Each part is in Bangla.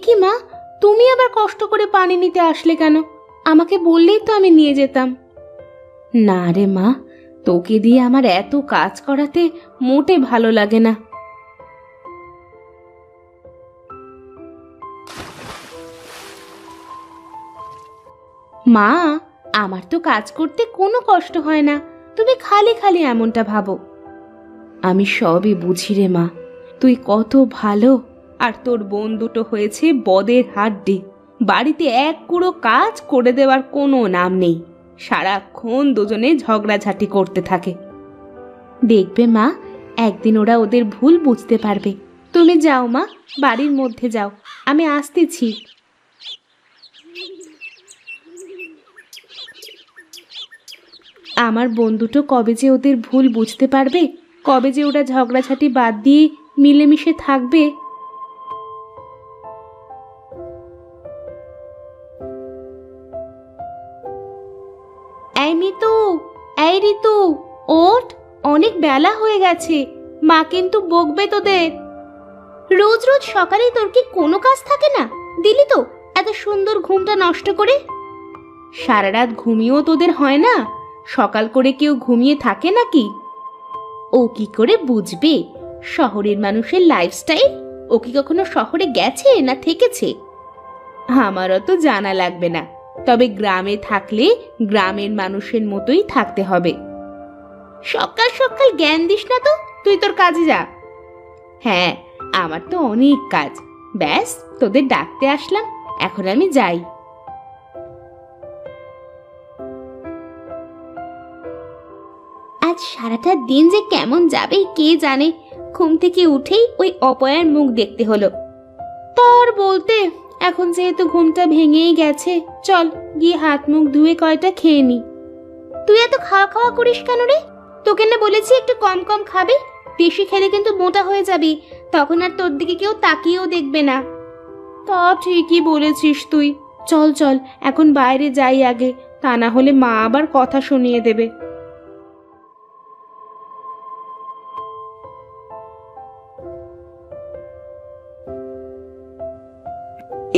কি মা, তুমি আবার কষ্ট করে পানি নিতে আসলে কেন? আমাকে বললেই তো আমি নিয়ে যেতাম। না রে মা, তোকে দিয়ে আমার এত কাজ করাতে মোটে ভালো লাগে না। মা, আমার তো কাজ করতে কোনো কষ্ট হয় না, তুমি খালি খালি এমনটা ভাবো। আমি সবই বুঝি রে মা, তুই কত ভালো, আর তোর বোন দুটো হয়েছে বদের হাড্ডি। বাড়িতে এক কুড়ো কাজ করে দেওয়ার কোনো নাম নেই, সারাক্ষণ দুজনে ঝগড়াঝাটি করতে থাকে। দেখবে মা, একদিন ওরা ওদের ভুল বুঝতে পারবে। তুমি যাও মা, বাড়ির মধ্যে যাও, আমি আসতেছি। আমার বোন দুটো কবে যে ওদের ভুল বুঝতে পারবে, কবে যে ওরা ঝগড়াঝাটি বাদ দিয়ে মিলেমিশে থাকবে। এই মিতু, এই ঋতু, ওঠ, অনেক বেলা হয়ে গেছে, মা কিন্তু বকবে তোদের। রোজ রোজ সকালেই তোর কি কোনো কাজ থাকে না? দিলি তো এত সুন্দর ঘুমটা নষ্ট করে। সারা রাত ঘুমিয়েও তোদের হয় না? সকাল করে কেউ ঘুমিয়ে থাকে নাকি? ও কি করে বুঝবে শহরের মানুষের লাইফস্টাইল? ও কি কখনো শহরে গেছে না থেকেছে? আমারও তো জানা লাগবে না, তবে গ্রামে থাকলে গ্রামের মানুষের মতোই থাকতে হবে। সকাল সকাল জ্ঞান দিস না তো, তুই তোর কাজে যা। হ্যাঁ, আমার তো অনেক কাজ, ব্যাস তোদের ডাকতে আসলাম, এখন আমি যাই। আজ সারাটা দিন যে কেমন যাবে কে জানে। ঘুম থেকে উঠেই ওই অপয়ার মুখ দেখতে হলো। তার বলতে, এখন যেহেতু ঘুমটা ভেঙেই গেছে, চল গিয়ে হাত মুখ ধুয়ে কয়টা খেয়ে নি। তুই এত খাওয়া খাওয়া করিস কেন রে? তোকে না বলেছি একটু কম কম খাবি? বেশি খেলে কিন্তু মোটা হয়ে যাবি, তখন আর তোর দিকে কেউ তাকিয়েও দেখবে না। তা ঠিকই বলেছিস তুই। চল চল, এখন বাইরে যাই আগে, তা না হলে মা আবার কথা শুনিয়ে দেবে।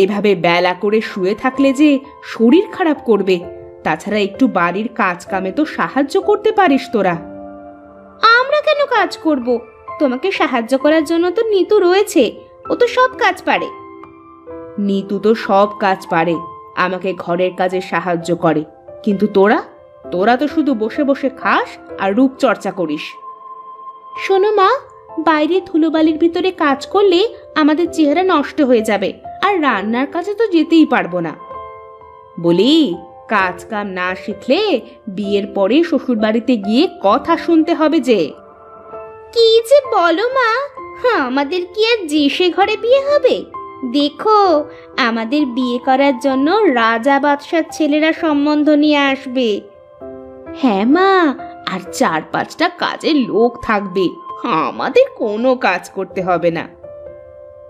এভাবে বেলা করে শুয়ে থাকলে যে শরীর খারাপ করবে। তাছাড়া একটু বাড়ির কাজ কামে তো সাহায্য করতে পারিস তোরা। আমরা কেন কাজ করব? তোমাকে সাহায্য করার জন্য তো নিতু রয়েছে, ও তো সব কাজ পারে। নিতু তো সব কাজ পারে, আমাকে ঘরের কাজে সাহায্য করে, কিন্তু তোরা তোরা তো শুধু বসে বসে খাস আর রূপচর্চা করিস। শোনো মা, বাইরে ধুলোবালির ভিতরে কাজ করলে আমাদের চেহারা নষ্ট হয়ে যাবে, আর রান্নার কাছে তো যেতেই পারবো না। বলি, কাজ কাম না শিখলে বিয়ের পরে শ্বশুর বাড়িতে গিয়ে কথা শুনতে হবে যে। কি যে বলো মা, আমাদের কি আর যে সে ঘরে বিয়ে হবে? দেখো, আমাদের বিয়ে করার জন্য রাজা বাদশার ছেলেরা সম্বন্ধ নিয়ে আসবে। হ্যাঁ মা, আর 4-5টা কাজের লোক থাকবে, আমাদের কোনো কাজ করতে হবে না।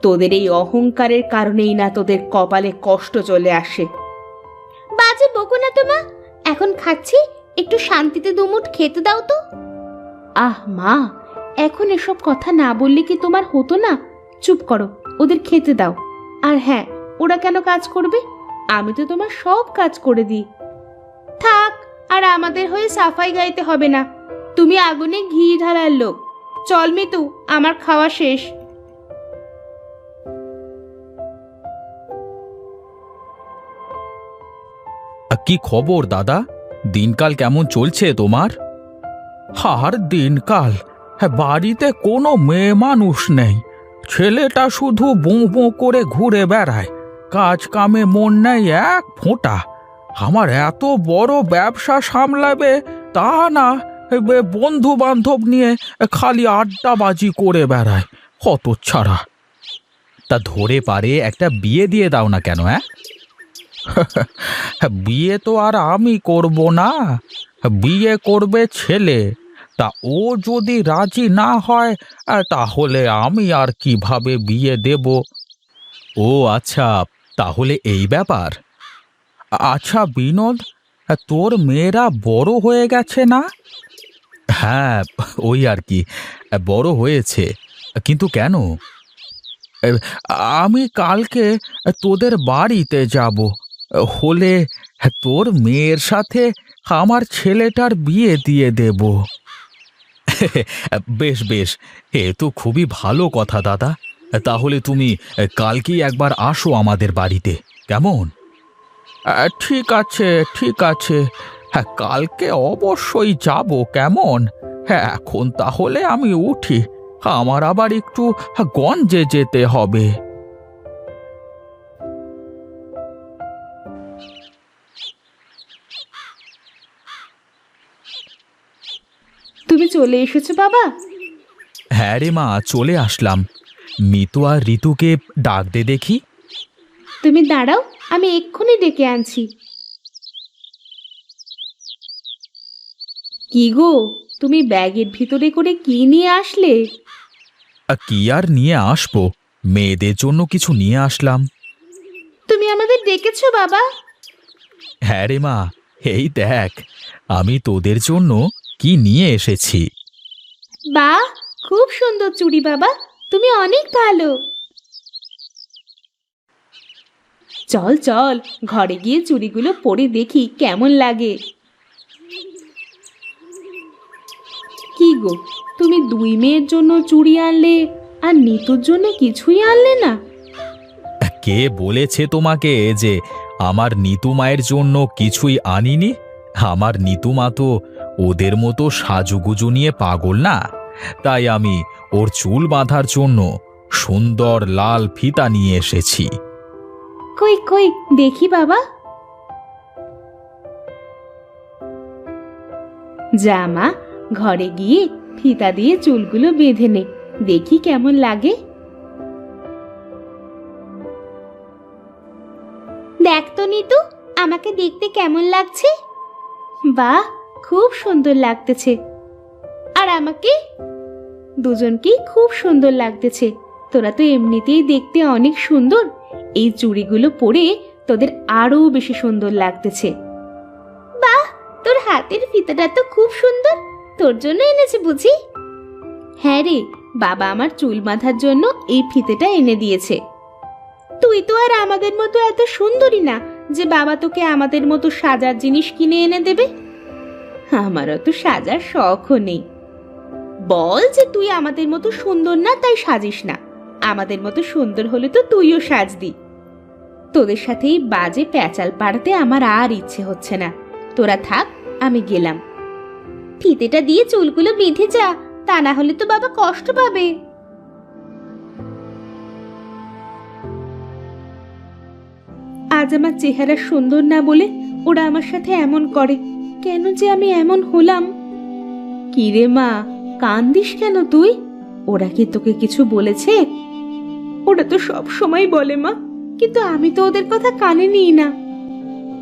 তোদের এই অহংকারের কারণেই না তোদের কপালে কষ্ট চলে আসে। বাজে বকো না তো মা, এখন খাচ্ছি, একটু শান্তিতে দুমুঠ খেতে দাও তো। আহ মা, এখন এসব কথা না বললে কি তোমার হতো না? চুপ করো, ওদের খেতে দাও। আর হ্যাঁ, ওরা কেন কাজ করবে? আমি তো তোমার সব কাজ করে দিই। থাক, আর আমাদের হয়ে সাফাই গাইতে হবে না, তুমি আগুনে ঘি ঢালার লোক। চল মিতু, আমার খাওয়া শেষ। কি খবর দাদা? দিনকাল কেমন চলছে তোমার? আর দিনকাল, বাড়িতে কোনো মেয়ে মানুষ নেই, ছেলেটা শুধু বোঁ বোঁ করে ঘুরে বেড়ায়, কাজ কামে মন নেই এক ফোঁটা। আমার এত বড় ব্যবসা সামলাবে তা না, বন্ধু বান্ধব নিয়ে খালি আড্ডাবাজি করে বেড়ায়, হতচ্ছাড়া। তা ধরে পারে একটা বিয়ে দিয়ে দাও না কেন? বিয়ে তো আর আমি করব না, বিয়ে করবে ছেলে। তা ও যদি রাজি না হয়, তাহলে আমি আর কিভাবে বিয়ে দেব? ও আচ্ছা, তাহলে এই ব্যাপার। আচ্ছা বিনোদ, তোর মেয়েরা বড় হয়ে গেছে না? হ্যাঁ, ওই আর কি, বড় হয়েছে। কিন্তু কেন? এ, আমি কালকে তোদের বাড়িতে যাব, হলে তোর মেয়ের সাথে আমার ছেলেটার বিয়ে দিয়ে দেব। বেশ বেশ, এ তো খুবই ভালো কথা দাদা। তাহলে তুমি কালকেই একবার আসো আমাদের বাড়িতে, কেমন? ঠিক আছে, ঠিক আছে। হ্যাঁ, কালকে অবশ্যই যাব, কেমন? হ্যাঁ, এখন তাহলে আমি উঠি, আমার আবার একটু গঞ্জে যেতে হবে। তুমি চলে এসেছো বাবা? হ্যাঁ রে মা, চলে আসলাম। মিতু আর ঋতুকে ডাক দে দেখি। তুমি দাঁড়াও, আমি এক্ষুনি ডেকে আনছি। কি গো, তুমি ব্যাগের ভিতরে করে কি নিয়ে আসলে? কি আর নিয়ে আসবো, মেয়েদের জন্য কিছু নিয়ে আসলাম। তুমি আমাদের ডেকেছো বাবা? হ্যাঁ রে মা, এই দেখ আমি তোদের জন্য কি নিয়ে এসেছি। বাহ, খুব সুন্দর চুড়ি বাবা, তুমি অনেক ভালো। চল চল, ঘরে গিয়ে চুড়িগুলো পরে দেখি কেমন লাগে। কি গো, তুমি দুই মেয়ের জন্য চুড়ি আনলে আর নিতুর জন্য কিছুই আনলে না? কে বলেছে তোমাকে যে আমার নিতু মায়ের জন্য কিছুই আনিনি? আমার নিতু মা তো ওদের মতো সাজুগুজু নিয়ে পাগল না, তাই আমি ওর চুল বাঁধার জন্য সুন্দর লাল ফিতা নিয়ে এসেছি। কই কই দেখি বাবা। যা মা, ঘরে গিয়ে ফিতা দিয়ে চুলগুলো বেঁধে নে, দেখি কেমন লাগে। দেখ তো নিতু, আমাকে দেখতে কেমন লাগছে? বাহ, খুব সুন্দর লাগতেছে। আর আমাকে? দুজনকেই খুব সুন্দর লাগতেছে। তোরা তো এমনিতেই দেখতে অনেক সুন্দর, এই চুড়িগুলো পরে তোদের আরো বেশি সুন্দর লাগতেছে। বাহ, তোর হাতের ফিতাটা তো খুব সুন্দর, তোর জন্য এনেছে বুঝি? হ্যাঁ রে, বাবা আমার চুল বাঁধার জন্য এই ফিতেটা এনে দিয়েছে। তুই তো আর আমাদের মতো এত সুন্দরী না যে বাবা তোকে আমাদের মতো সাজার জিনিস কিনে এনে দেবে। আমারও তো সাজার শখও নেই। বল যে তুই আমাদের মতো সুন্দর না, তাই সাজিস না। আমাদের মতো সুন্দর হলে তো তুইও সাজদি। তোদের সাথে এই বাজে প্যাচাল পাড়াতে আমার আর ইচ্ছে হচ্ছে না। তোরা থাক, আমি গেলাম। ফিতেটা দিয়ে চুলগুলো বেঁধে যা, তা না হলে তো বাবা কষ্ট পাবে। আজ আমার চেহারা সুন্দর না বলে ওরা আমার সাথে এমন করে, কেন যে আমি এমন হলাম? কি রে মা, কান্দিস কেন তুই? ওরা কি তোকে কিছু বলেছে? ওরা তো সব সময় বলে মা, কিন্তু আমি তো ওদের কথা কানে নিই না।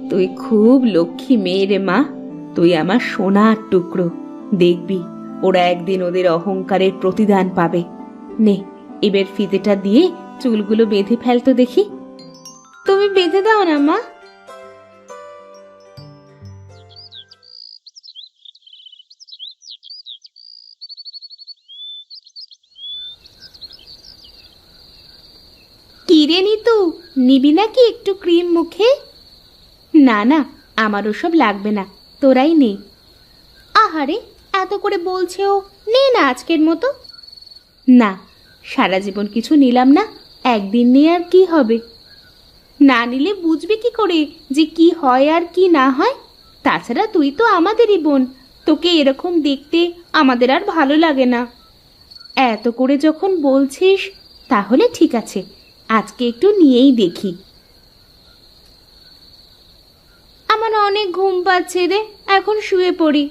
তুই খুব লক্ষ্মী মেয়ে রে মা, তুই আমার সোনার টুকরো। দেখবি ওরা একদিন ওদের অহংকারের প্রতিদান পাবে। নে, এবার ফিতেটা দিয়ে চুলগুলো বেঁধে ফেলতো দেখি। তুমি বেঁধে দাও না মা। কি রে নিতু, নিবি নাকি একটু ক্রিম মুখে? না না, আমার ওসব লাগবে না, তোরাই নে। আহারে, এত করে বলছে ও, নে না আজকের মতো। না, সারা জীবন কিছু নিলাম না, একদিন নিয়ে আর কি হবে? না নিলে বুঝবি কি করে যে কি হয় আর কি না হয়? তাছাড়া তুই তো আমাদেরই বোন, তোকে এরকম দেখতে আমাদের আর ভালো লাগে না। এত করে যখন বলছিস, তাহলে ঠিক আছে, আজকে একটু নিয়েই দেখি। আমার অনেক ঘুম পাচ্ছে রে, এখন শুয়ে পড়ি।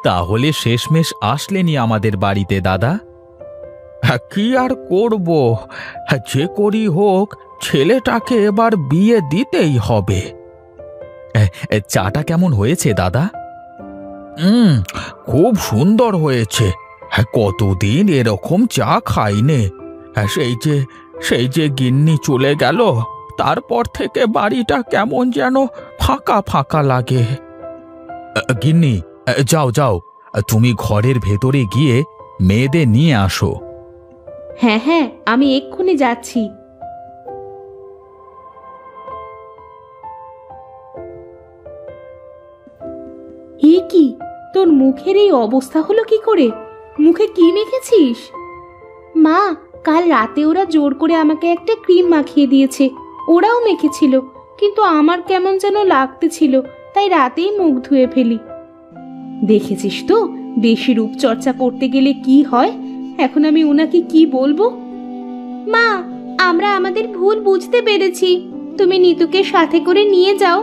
তাহলে শেষমেশ আসলেনি আমাদের বাড়িতে দাদা? কি আর করব, যে করি হোক ছেলেটাকে এবার বিয়ে দিতেই হবে। চাটা কেমন হয়েছে দাদা? খুব সুন্দর হয়েছে। কতদিন এরকম চা খাইনে। সেই যে গিন্নি চলে গেল, তারপর থেকে বাড়িটা কেমন যেন ফাঁকা ফাঁকা লাগে। গিন্নি, যাও যাও, তুমি ঘরের ভেতরে গিয়ে মেয়েদের নিয়ে আসো। হ্যাঁ হ্যাঁ, আমি এক্ষুনি যাচ্ছি। এ কি, তোর মুখের এই অবস্থা হলো কি করে? মুখে কি মেখেছিস? মা, কাল রাতে ওরা জোর করে আমাকে একটা ক্রিম মাখিয়ে দিয়েছে। ওরাও মেখেছিল, কিন্তু আমার কেমন যেন লাগতেছিল, তাই রাতেই মুখ ধুয়ে ফেলি। দেখেছিস তো, বেশি রূপচর্চা করতে গেলে কি হয়। এখন আমি ওনাকে কি বলবো? মা, আমরা আমাদের ভুল বুঝতে পেরেছি, তুমি নিতুকে সাথে করে নিয়ে যাও।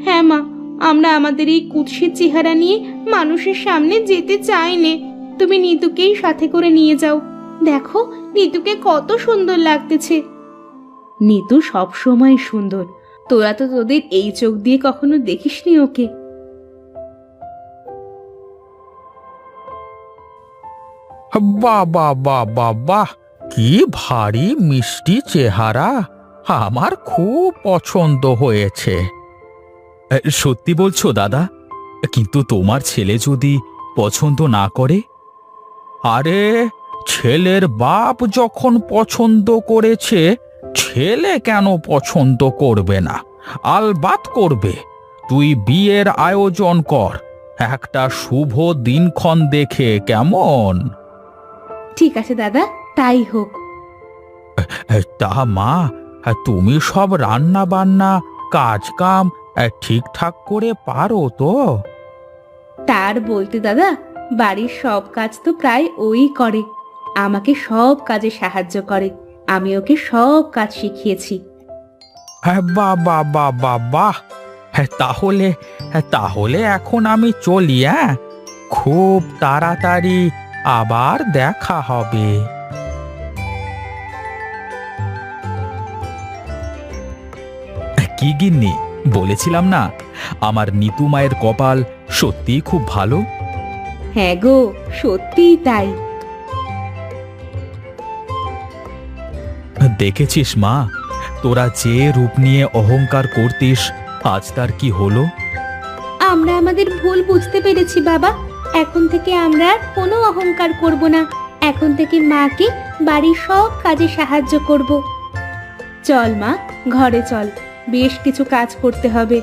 হ্যাঁ মা, আমরা আমাদের এই কুৎসিত চেহারা নিয়ে মানুষের সামনে যেতে চাই নে। তুমি নিতুকেই সাথে করে নিয়ে যাও। দেখো, নিতুকে কত সুন্দর লাগতেছে। নিতু সব সময় সুন্দর, তোরা তো তোদের এই চোখ দিয়ে কখনো দেখিসনি ওকে। বাহ বাহ বাহ বাহ বাহ, কি ভারী মিষ্টি চেহারা, আমার খুব পছন্দ হয়েছে। সত্যি বলছো দাদা? কিন্তু তোমার ছেলে যদি পছন্দ না করে? আরে, ছেলের বাপ যখন পছন্দ করেছে, ছেলে কেন পছন্দ করবে না? আলবাত করবে। তুই বিয়ের আয়োজন কর, একটা শুভ দিনক্ষণ দেখে, কেমন? ঠিক আছে দাদা, তাই হোক। তা মা, তুমি সব রান্না বান্না কাজ কাম ঠিকঠাক করে পারো তো? তার বলতে দাদা, বাড়ির সব কাজ তো প্রায় ওই করে। আমাকে সব কাজে সাহায্য করে, আমি ওকে সব কাজ শিখিয়েছি। বাহ বাহ বাহ বাহ বাহ, তাহলে তাহলে এখন আমি চলি। খুব তাড়াতাড়ি আবার দেখা হবে। কি গিন্নি, বলেছিলাম না আমার নিতু মায়ের কপাল সত্যিই খুব ভালো? হ্যাঁ গো, সত্যিই তাই। দেখেছিস মা, তোরা যে রূপ নিয়ে অহংকার করতিস, আজ তার কি হলো? আমরা আমাদের ভুল বুঝতে পেরেছি বাবা। এখন থেকে আমরা আর কোনো অহংকার করব না। এখন থেকে মাকে বাড়ির সব কাজে সাহায্য করব। চল মা, ঘরে চল, বেশ কিছু কাজ করতে হবে।